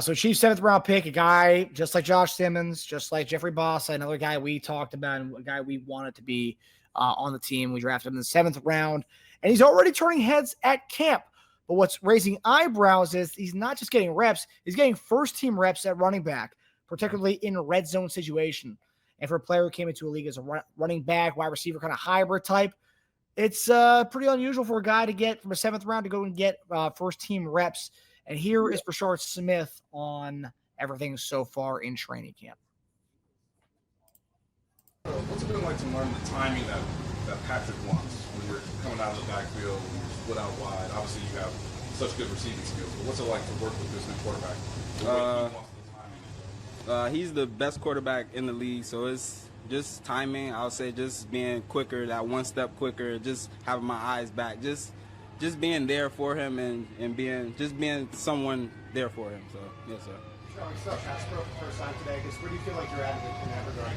So Chiefs 7th round pick, a guy just like Josh Simmons, just like Jeffrey Bossa, another guy we talked about and a guy we wanted to be on the team. We drafted him in the 7th round, and he's already turning heads at camp. But what's raising eyebrows is he's not just getting reps, he's getting first-team reps at running back, particularly in a red zone situation. And for a player who came into a league as a running back, wide receiver kind of hybrid type, it's pretty unusual for a guy to get from a 7th round to go and get first-team reps. And here is Brashard Smith on everything so far in training camp. What's it been like to learn the timing that Patrick wants when you're coming out of the backfield, when you're split out wide? Obviously, you have such good receiving skills, but what's it like to work with this new quarterback? He's the best quarterback in the league, so it's just timing. I would say just being quicker, that one step quicker, just having my eyes back, just being there for him and being someone there for him. So yes, sir. First time today, where do you feel like you're at in that regard?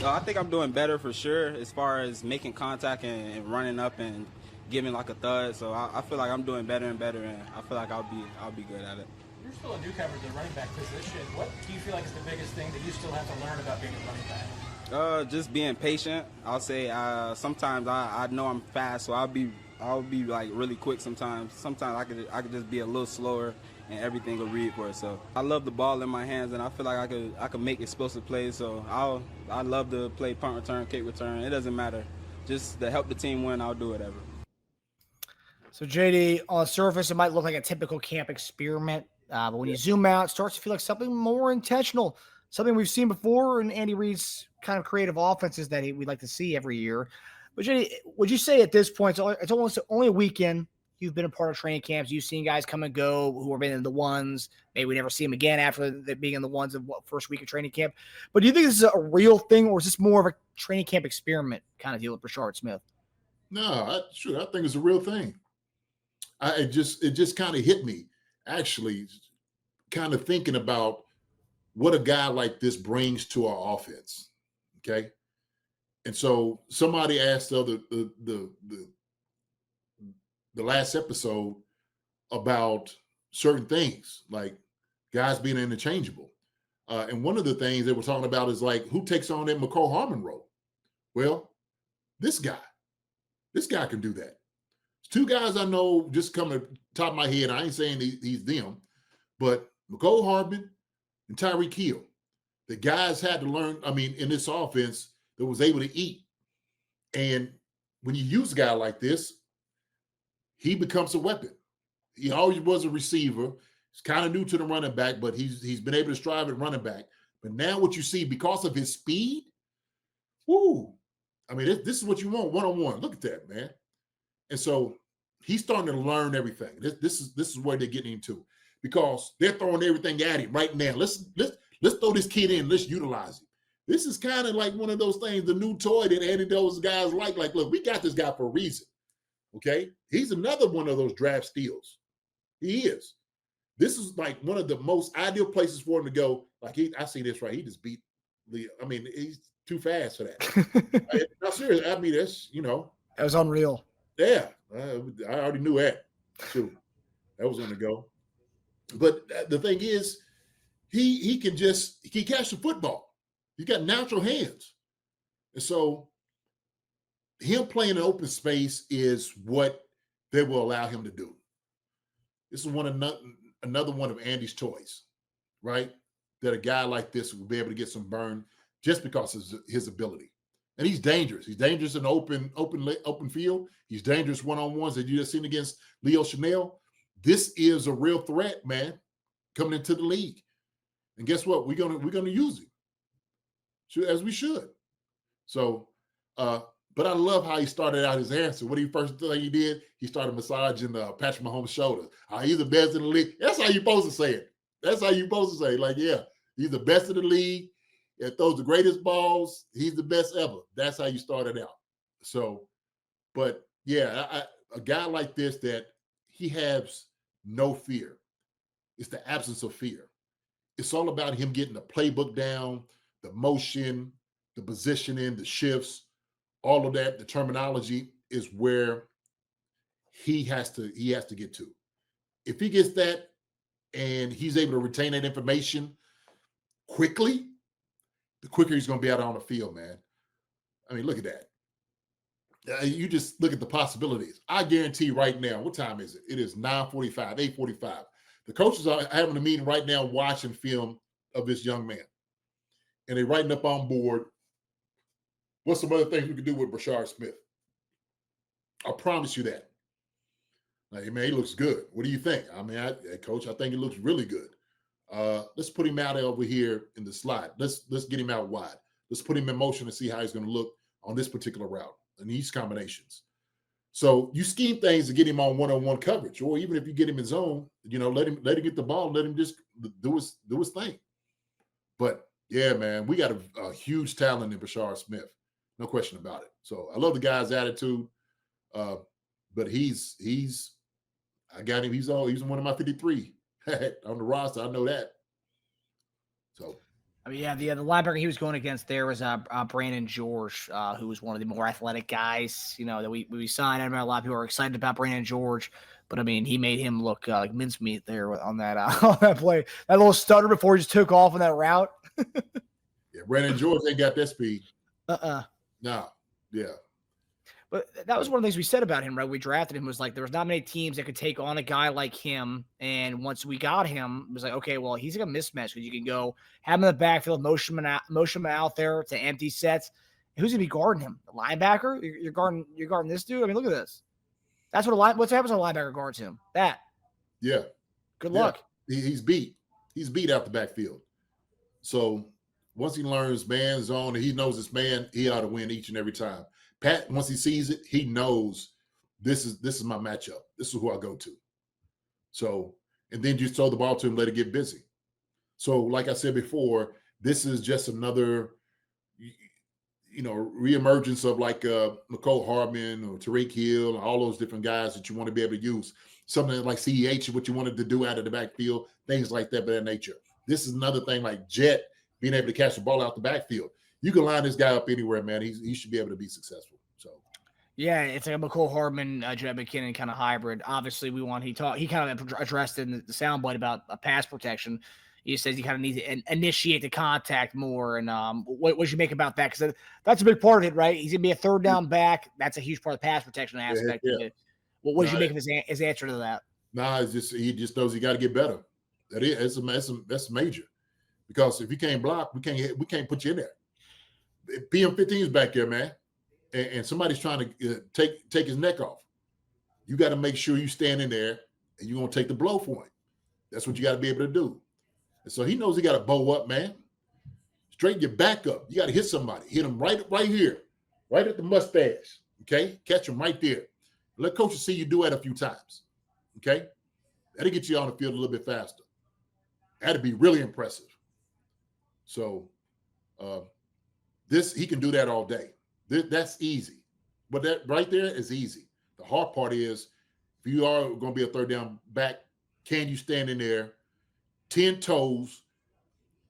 I think I'm doing better for sure as far as making contact and running up and giving like a thud. So I feel like I'm doing better and better, and I feel like I'll be good at it. You're still a newcomer to the running back position. What do you feel like is the biggest thing that you still have to learn about being a running back? Just being patient. I'll say sometimes I know I'm fast, so I'll be like really quick sometimes. Sometimes I could just be a little slower and everything will read for itself. I love the ball in my hands, and I feel like I could make explosive plays. So I love to play punt return, kick return. It doesn't matter. Just to help the team win, I'll do whatever. So JD, on the surface, it might look like a typical camp experiment, but when you zoom out, it starts to feel like something more intentional, something we've seen before in Andy Reid's kind of creative offenses that we'd like to see every year. But JD, would you say at this point, it's almost only a weekend, you've been a part of training camps, you've seen guys come and go who have been in the ones, maybe we never see them again after being in the ones of first week of training camp. But do you think this is a real thing, or is this more of a training camp experiment kind of deal with Brashard Smith? No, I think it's a real thing. It just kind of hit me, actually, kind of thinking about what a guy like this brings to our offense. Okay. And so somebody asked the last episode about certain things, like guys being interchangeable. And one of the things they were talking about is like, who takes on that McCole Harmon role? Well, this guy can do that. Two guys I know just coming to the top of my head. I ain't saying he's them, but McCole Hardman and Tyreek Hill. The guys had to learn, in this offense that was able to eat. And when you use a guy like this, he becomes a weapon. He always was a receiver. He's kind of new to the running back, but he's been able to strive at running back. But now what you see, because of his speed, this is what you want one-on-one. Look at that, man. And so he's starting to learn everything. This is where they're getting into, because they're throwing everything at him right now. Let's throw this kid in. Let's utilize him. This is kind of like one of those things, the new toy that Andy those guys like. Like, look, we got this guy for a reason. Okay, he's another one of those draft steals. He is. This is like one of the most ideal places for him to go. Like I see this right. He just beat Leo. He's too fast for that. Not serious. That's that was unreal. Yeah, I already knew that. Shoot, that was going to go. But the thing is, he can catch the football. He's got natural hands. And so him playing in open space is what they will allow him to do. This is another one of Andy's toys, right? That a guy like this will be able to get some burn just because of his ability. And he's dangerous. He's dangerous in open field. He's dangerous one-on-ones that you just seen against Leo Chanel. This is a real threat, man, coming into the league. And guess what? We're gonna use him, as we should. So, but I love how he started out his answer. What first thing he did, he started massaging Patrick Mahomes' shoulders. He's the best in the league. That's how you're supposed to say it. That's how you're supposed to say it. Like, yeah, he's the best in the league. It throws the greatest balls. He's the best ever. That's how you started out. So, but yeah, a guy like this, that he has no fear. It's the absence of fear. It's all about him getting the playbook down, the motion, the positioning, the shifts, all of that. The terminology is where he has to get to. If he gets that, and he's able to retain that information quickly, the quicker he's going to be out on the field, man. I mean, look at that. You just look at the possibilities. I guarantee right now, what time is it? It is 9:45, 8:45. The coaches are having a meeting right now watching film of this young man. And they're writing up on board what's some other things we could do with Brashard Smith. I promise you that. Like, man, he looks good. What do you think? I mean, Coach, I think he looks really good. Let's put him out over here in the slot. Let's get him out wide. Let's put him in motion and see how he's going to look on this particular route and these combinations. So you scheme things to get him on one-on-one coverage, or even if you get him in zone, let him get the ball, let him just do his thing. But yeah, man, we got a huge talent in Brashard Smith, no question about it. So I love the guy's attitude, but he's I got him. He's one of my 53 on the roster. I know that. So. I mean, yeah, the linebacker he was going against there was Brandon George, who was one of the more athletic guys, that we signed. I remember a lot of people are excited about Brandon George, but I mean, he made him look like mincemeat there on that on that play. That little stutter before he just took off on that route. Yeah, Brandon George ain't got that speed. No. Yeah. But that was one of the things we said about him, right? We drafted him, was like there was not many teams that could take on a guy like him. And once we got him, it was like, okay, well, he's like a mismatch because you can go have him in the backfield, motion him out there to empty sets. Who's gonna be guarding him? The linebacker? You're guarding this dude? I mean, look at this. That's what happens when a linebacker guards him. That. Yeah. Good luck. He's beat. He's beat out the backfield. So once he learns man zone and he knows this man, he ought to win each and every time. Pat, once he sees it, he knows this is my matchup. This is who I go to. so, and then just throw the ball to him, let it get busy. So, like I said before, this is just another, reemergence of like McCole Hardman or Tariq Hill, and all those different guys that you want to be able to use. Something like CEH, what you wanted to do out of the backfield, things like that of that nature. This is another thing like Jet being able to catch the ball out the backfield. You can line this guy up anywhere, man. He should be able to be successful. So, yeah, it's like a McCole Hardman, Jet McKinnon kind of hybrid. Obviously, he kind of addressed in the soundbite about pass protection. He says you kind of need to initiate the contact more. And what you make about that? Because that's a big part of it, right? He's going to be a third down back. That's a huge part of the pass protection aspect. Yeah. What did you make of his answer to that? He just knows he got to get better. That's major. Because if you can't block, we can't put you in there. PM15 is back there, man, and somebody's trying to take his neck off. You got to make sure you stand in there, and you're gonna take the blow for him. That's what you got to be able to do. And so he knows he got to bow up, man. Straighten your back up. You got to hit somebody. Hit him right here, right at the mustache. Okay, catch him right there. Let coaches see you do that a few times. Okay, that'll get you on the field a little bit faster. That'd be really impressive. So, he can do that all day. That's easy. But that right there is easy. The hard part is, if you are going to be a third down back, can you stand in there 10 toes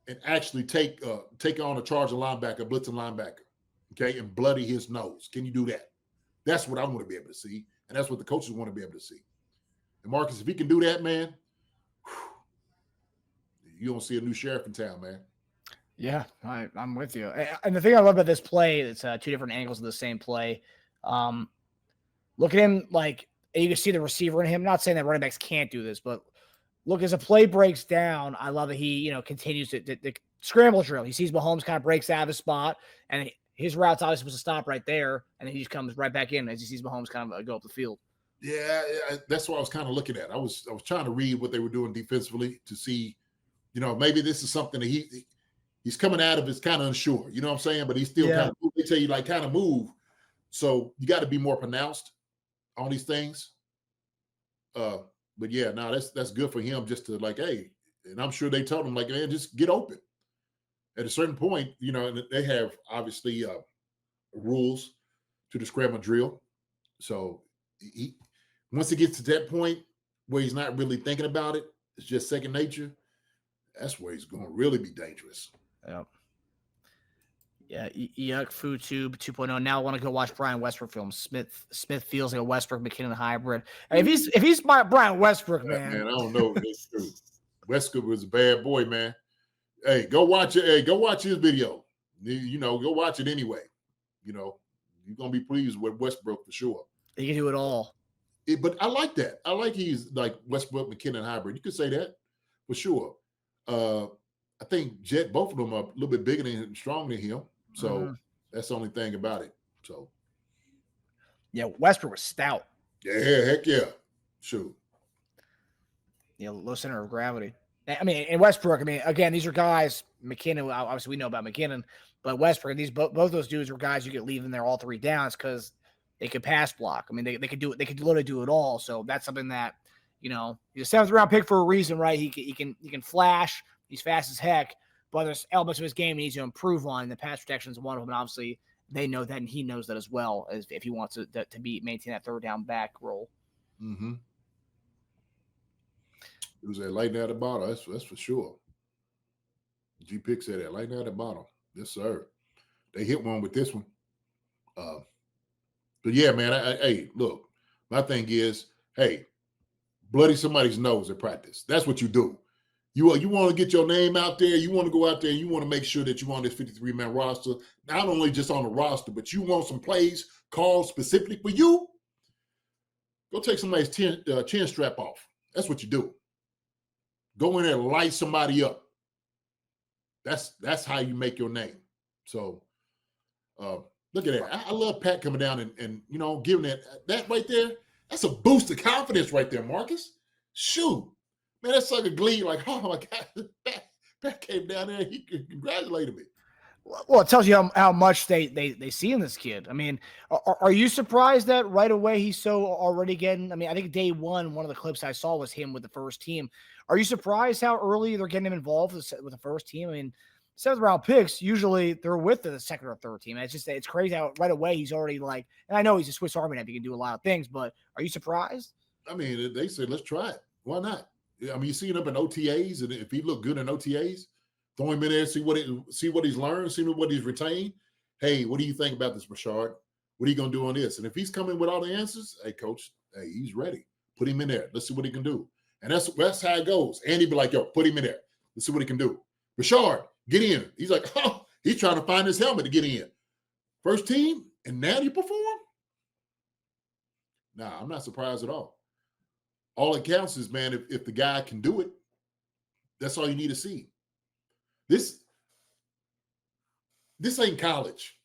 and actually take on a charging linebacker, blitzing linebacker, okay, and bloody his nose? Can you do that? That's what I want to be able to see, and that's what the coaches want to be able to see. And Marcus, if he can do that, man, you don't see a new sheriff in town, man. Yeah, I'm with you. And the thing I love about this play, it's two different angles of the same play. Look at him, like, you can see the receiver in him. I'm not saying that running backs can't do this, but look, as a play breaks down, I love that he, continues to scramble drill. He sees Mahomes kind of breaks out of his spot, and his route's obviously supposed to stop right there, and then he just comes right back in as he sees Mahomes kind of go up the field. Yeah, that's what I was kind of looking at. I was trying to read what they were doing defensively to see, maybe this is something that he's coming out of, is kind of unsure, you know what I'm saying? But he's still kind of, they tell you like kind of move. So you got to be more pronounced on these things. But yeah, that's good for him just to like, hey, and I'm sure they told him like, man, just get open. At a certain point, and they have obviously rules to the scramble drill. So once he gets to that point where he's not really thinking about it, it's just second nature. That's where he's going to really be dangerous. Yep. Yeah, Yuck Food Tube 2.0. Now I want to go watch Brian Westbrook films. Smith feels like a Westbrook McKinnon hybrid. If he's Brian Westbrook, man. Man, I don't know. It's true. Westbrook was a bad boy, man. Hey, go watch it. Hey, go watch his video. Go watch it anyway. You're gonna be pleased with Westbrook for sure. He can do it all. But I like that. I like he's like Westbrook McKinnon hybrid. You could say that for sure. I think both of them are a little bit bigger and stronger than him. So that's the only thing about it. So yeah, Westbrook was stout. Yeah, heck yeah. Shoot. Yeah, low center of gravity. I mean, in Westbrook, again, these are guys, McKinnon, obviously we know about McKinnon, but Westbrook, both those dudes were guys you could leave in there all 3 downs because they could pass block. I mean, they could do it. They could literally do it all. So that's something that, he's a 7th round pick for a reason, right? He can flash. He's fast as heck, but there's elements of his game he needs to improve on. The pass protection is one of them, and obviously they know that, and he knows that as well, as if he wants to maintain that 3rd down back role. Mm-hmm. It was that lightning at the bottom. That's for sure. G Pick said that lightning at the bottom. Yes, sir. They hit one with this one. But yeah, man. Hey, look. My thing is, hey, bloody somebody's nose at practice. That's what you do. You want to get your name out there. You want to go out there and you want to make sure that you're on this 53-man roster. Not only just on the roster, but you want some plays called specifically for you. Go take somebody's chin strap off. That's what you do. Go in there and light somebody up. That's how you make your name. So look at that. I love Pat coming down and giving that right there. That's a boost of confidence right there, Marcus. Shoot. Man, that's like a glee. Like, oh my God, Pat came down there and he congratulated me. Well, it tells you how much they see in this kid. I mean, are you surprised that right away he's so already getting? I mean, I think day one of the clips I saw was him with the first team. Are you surprised how early they're getting him involved with the first team? I mean, 7th round picks, usually they're with the 2nd or 3rd team. It's crazy how right away he's already like, and I know he's a Swiss Army knife. He can do a lot of things, but are you surprised? I mean, they said, let's try it. Why not? I mean, you see him up in OTAs, and if he look good in OTAs, throw him in there, see what he's learned, see what he's retained. Hey, what do you think about this, Brashard? What are you going to do on this? And if he's coming with all the answers, hey, coach, hey, he's ready. Put him in there. Let's see what he can do. And that's how it goes. Andy be like, yo, put him in there. Let's see what he can do. Brashard, get in. He's like, oh, he's trying to find his helmet to get in. First team, and now you perform? Nah, I'm not surprised at all. All it counts is, man, if the guy can do it, that's all you need to see. This ain't college.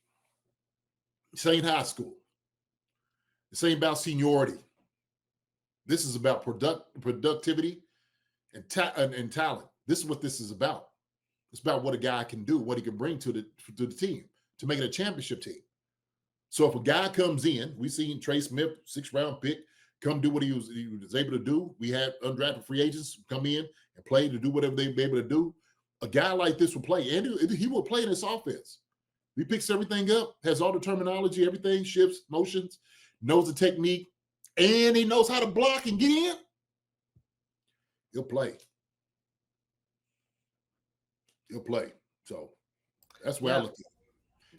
This ain't high school. This ain't about seniority. This is about productivity and talent. This is what this is about. It's about what a guy can do, what he can bring to the team to make it a championship team. So if a guy comes in, we seen Trey Smith, 6th round pick, come do what he was able to do. We had undrafted free agents come in and play to do whatever they be able to do. A guy like this will play, and he will play in this offense. He picks everything up, has all the terminology, everything, shifts, motions, knows the technique, and he knows how to block and get in. He'll play. He'll play. So that's where I look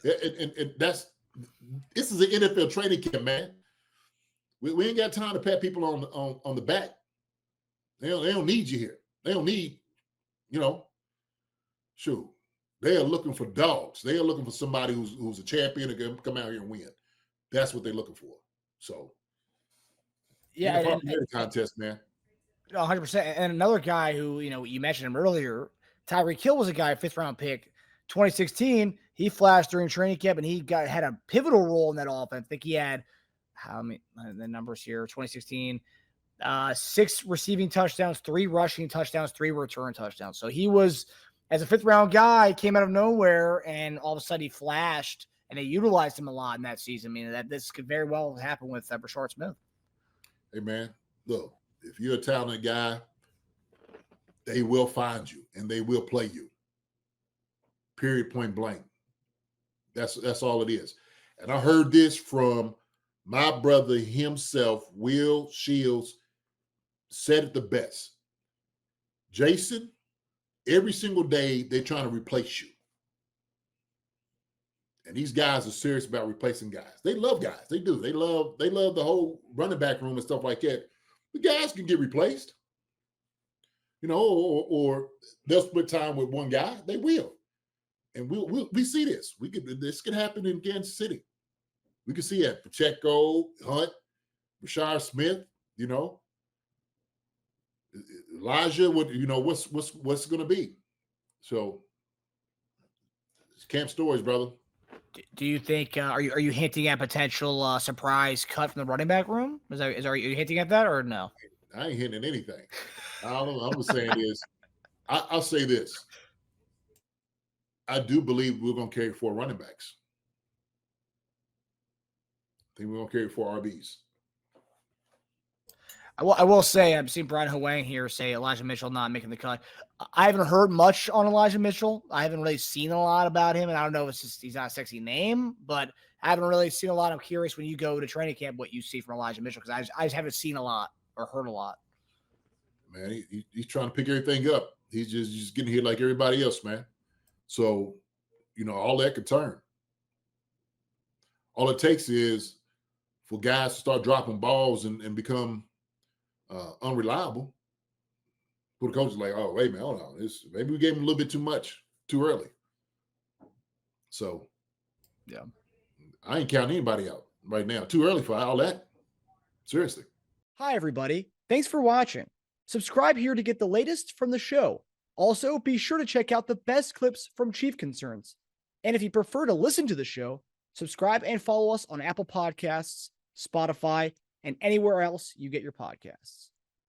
at it. And this is an NFL training camp, man. We ain't got time to pat people on the back. They don't need you here. They don't need, shoot. They are looking for dogs. They are looking for somebody who's a champion and can come out here and win. That's what they're looking for. So, yeah, contest, man. 100%. And another guy who you mentioned him earlier, Tyreek Hill was a guy, 5th round pick, 2016. He flashed during training camp, and he had a pivotal role in that offense. I think he had the numbers here, 2016, 6 receiving touchdowns, 3 rushing touchdowns, 3 return touchdowns. So he was, as a 5th round guy, came out of nowhere, and all of a sudden he flashed, and they utilized him a lot in that season. I mean, that this could very well happen with Brashard Smith. Hey, man, look, if you're a talented guy, they will find you, and they will play you. Period, point blank. That's all it is. And I heard this from my brother himself, Will Shields, said it the best. Jason, every single day they're trying to replace you. And these guys are serious about replacing guys. They love guys. They do. They love the whole running back room and stuff like that. The guys can get replaced. or they'll split time with one guy. They will, and we see this. This could happen in Kansas City. We can see that Pacheco, Hunt, Brashard Smith. Elijah. What's going to be? So, it's camp stories, brother. Do you think are you hinting at potential surprise cut from the running back room? Are you hinting at that or no? I ain't hitting at anything. I don't know. I'm just saying is, I'll say this. I do believe we're going to carry 4 running backs. I think we're going to carry 4 RBs. I will say I've seen Brian Hwang here say Elijah Mitchell not making the cut. I haven't heard much on Elijah Mitchell. I haven't really seen a lot about him, and I don't know if it's just he's not a sexy name, but I haven't really seen a lot. I'm curious when you go to training camp what you see from Elijah Mitchell because I just haven't seen a lot or heard a lot. Man, he's trying to pick everything up. He's just getting here like everybody else, man. So, all that could turn. All it takes is for guys to start dropping balls and become unreliable. For the coach is like, oh, wait, man, hold on. Maybe we gave him a little bit too much too early. So, yeah, I ain't counting anybody out right now. Too early for all that. Seriously. Hi, everybody. Thanks for watching. Subscribe here to get the latest from the show. Also, be sure to check out the best clips from Chief Concerns. And if you prefer to listen to the show, subscribe and follow us on Apple Podcasts, Spotify, and anywhere else you get your podcasts.